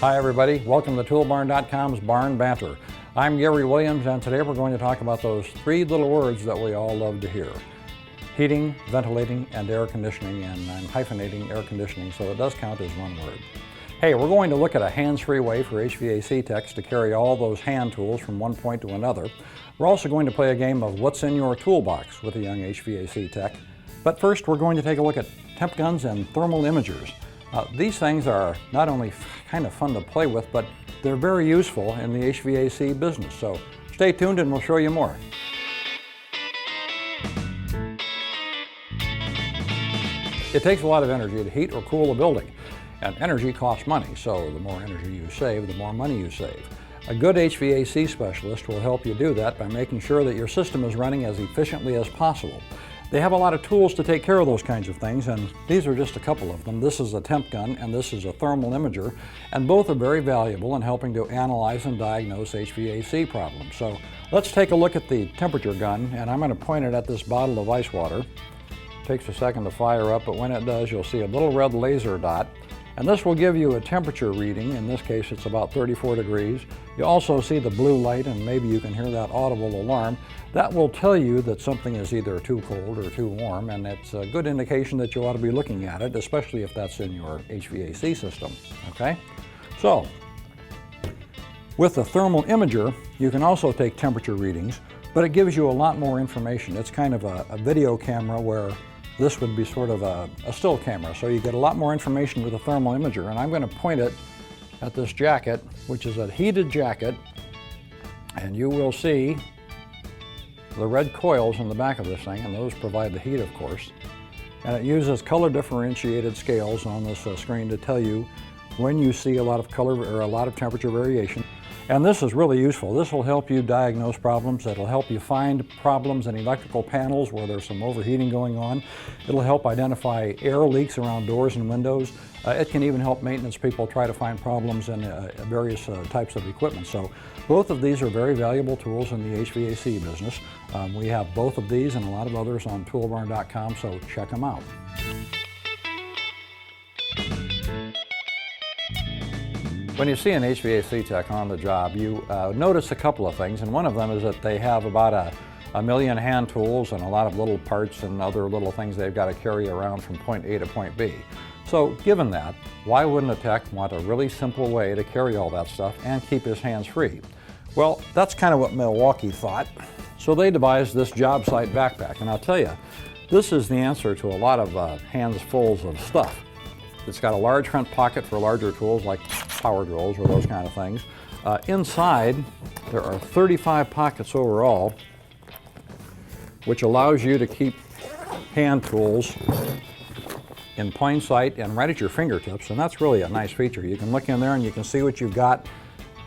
Hi everybody, welcome to Toolbarn.com's Barn Banter. I'm Gary Williams, and today we're going to talk about those three little words that we all love to hear. Heating, ventilating, and air conditioning, and I'm hyphenating air conditioning so it does count as one word. Hey, we're going to look at a hands-free way for HVAC techs to carry all those hand tools from one point to another. We're also going to play a game of What's in Your Toolbox with a young HVAC tech. But first, we're going to take a look at temp guns and thermal imagers. These things are not only kind of fun to play with, but they're very useful in the HVAC business. So stay tuned and we'll show you more. It takes a lot of energy to heat or cool a building, and energy costs money, so the more energy you save, the more money you save. A good HVAC specialist will help you do that by making sure that your system is running as efficiently as possible. They have a lot of tools to take care of those kinds of things, and these are just a couple of them. This is a temp gun and this is a thermal imager, and both are very valuable in helping to analyze and diagnose HVAC problems. So let's take a look at the temperature gun, and I'm going to point it at this bottle of ice water. It takes a second to fire up, but when it does, you'll see a little red laser dot, and this will give you a temperature reading. In this case, it's about 34 degrees. You also see the blue light, and maybe you can hear that audible alarm. That will tell you that something is either too cold or too warm, and it's a good indication that you ought to be looking at it, especially if that's in your HVAC system, okay? So, with the thermal imager, you can also take temperature readings, but it gives you a lot more information. It's kind of a video camera where this would be sort of a still camera, so you get a lot more information with a thermal imager, and I'm going to point it at this jacket, which is a heated jacket, and you will see the red coils in the back of this thing, and those provide the heat, of course. And it uses color differentiated scales on this screen to tell you when you see a lot of color or a lot of temperature variation. And this is really useful. This will help you diagnose problems. It'll help you find problems in electrical panels where there's some overheating going on. It'll help identify air leaks around doors and windows. It can even help maintenance people try to find problems in various types of equipment. So both of these are very valuable tools in the HVAC business. We have both of these and a lot of others on Toolbarn.com, so check them out. When you see an HVAC tech on the job, you notice a couple of things, and one of them is that they have about a million hand tools and a lot of little parts and other little things they've got to carry around from point A to point B. So given that, why wouldn't a tech want a really simple way to carry all that stuff and keep his hands free? Well, that's kind of what Milwaukee thought. So they devised this job site backpack, and I'll tell you, this is the answer to a lot of hands fulls of stuff. It's got a large front pocket for larger tools like power drills or those kind of things. Inside, there are 35 pockets overall, which allows you to keep hand tools in plain sight and right at your fingertips, and that's really a nice feature. You can look in there and you can see what you've got.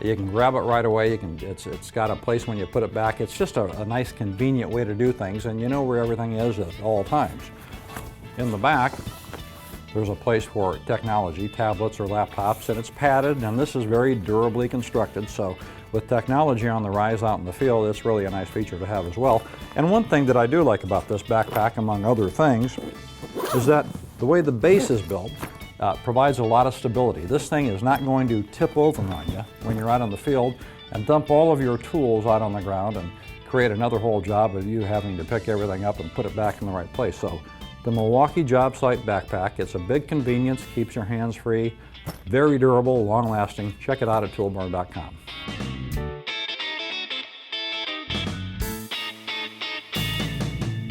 You can grab it right away. It's got a place when you put it back. It's just a nice, convenient way to do things, and you know where everything is at all times. In the back, there's a place for technology, tablets or laptops, and it's padded, and this is very durably constructed, so with technology on the rise out in the field, it's really a nice feature to have as well. And one thing that I do like about this backpack, among other things, is that the way the base is built provides a lot of stability. This thing is not going to tip over on you when you're out in the field and dump all of your tools out on the ground and create another whole job of you having to pick everything up and put it back in the right place. So the Milwaukee Job Site Backpack, it's a big convenience, keeps your hands free, very durable, long-lasting. Check it out at Toolbarn.com.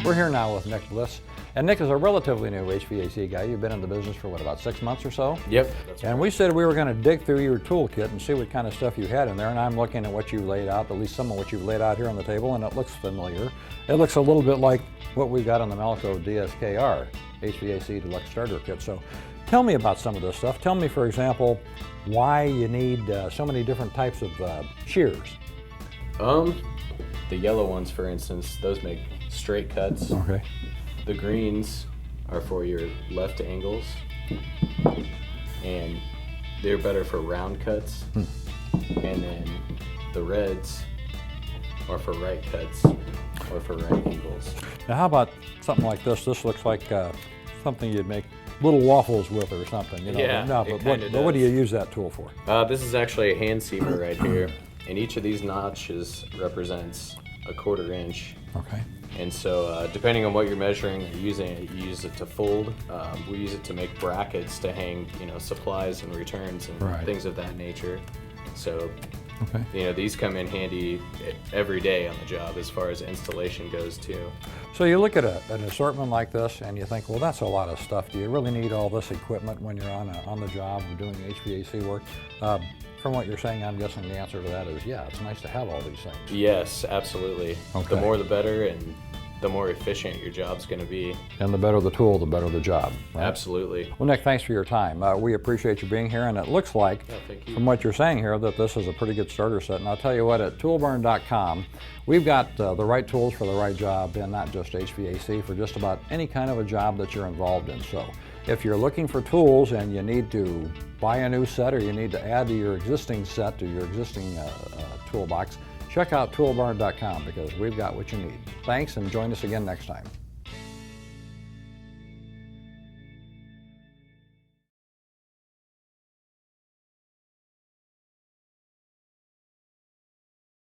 We're here now with Nick Bliss, and Nick is a relatively new HVAC guy. You've been in the business for what, about 6 months or so? Yep. That's and we said we were going to dig through your toolkit and see what kind of stuff you had in there, and I'm looking at what you laid out, at least some of what you've laid out here on the table, and it looks familiar. It looks a little bit like what we got on the Malco DSKR HVAC Deluxe Starter Kit. So tell me about some of this stuff. Tell me, for example, why you need so many different types of shears. The yellow ones, for instance, those make straight cuts. Okay. The greens are for your left angles, and they're better for round cuts. And then the reds are for right cuts or for right angles. Now how about something like this? This looks like something you'd make little waffles with or something, you know. Yeah, No, it but kinda what do you does. use that tool for? This is actually a hand seamer right here, and each of these notches represents a 1/4 inch. Okay. And so, depending on what you're measuring or using it, you use it to fold. We use it to make brackets to hang, supplies and returns and Right. things of that nature. So, Okay. these come in handy every day on the job as far as installation goes too. So you look at an assortment like this and you think, well, that's a lot of stuff. Do you really need all this equipment when you're on the job or doing HVAC work? From what you're saying, I'm guessing the answer to that is, yeah, it's nice to have all these things. Yes, absolutely. Okay. The more the better, and the more efficient your job's going to be. And the better the tool, the better the job. Right? Absolutely. Well, Nick, thanks for your time. We appreciate you being here, and it looks like, thank you. from what you're saying here, that this is a pretty good starter set. And I'll tell you what, at toolbarn.com, we've got the right tools for the right job, and not just HVAC, for just about any kind of a job that you're involved in. So if you're looking for tools and you need to buy a new set or you need to add to your existing set, to your existing toolbox, check out toolbarn.com because we've got what you need. Thanks, and join us again next time.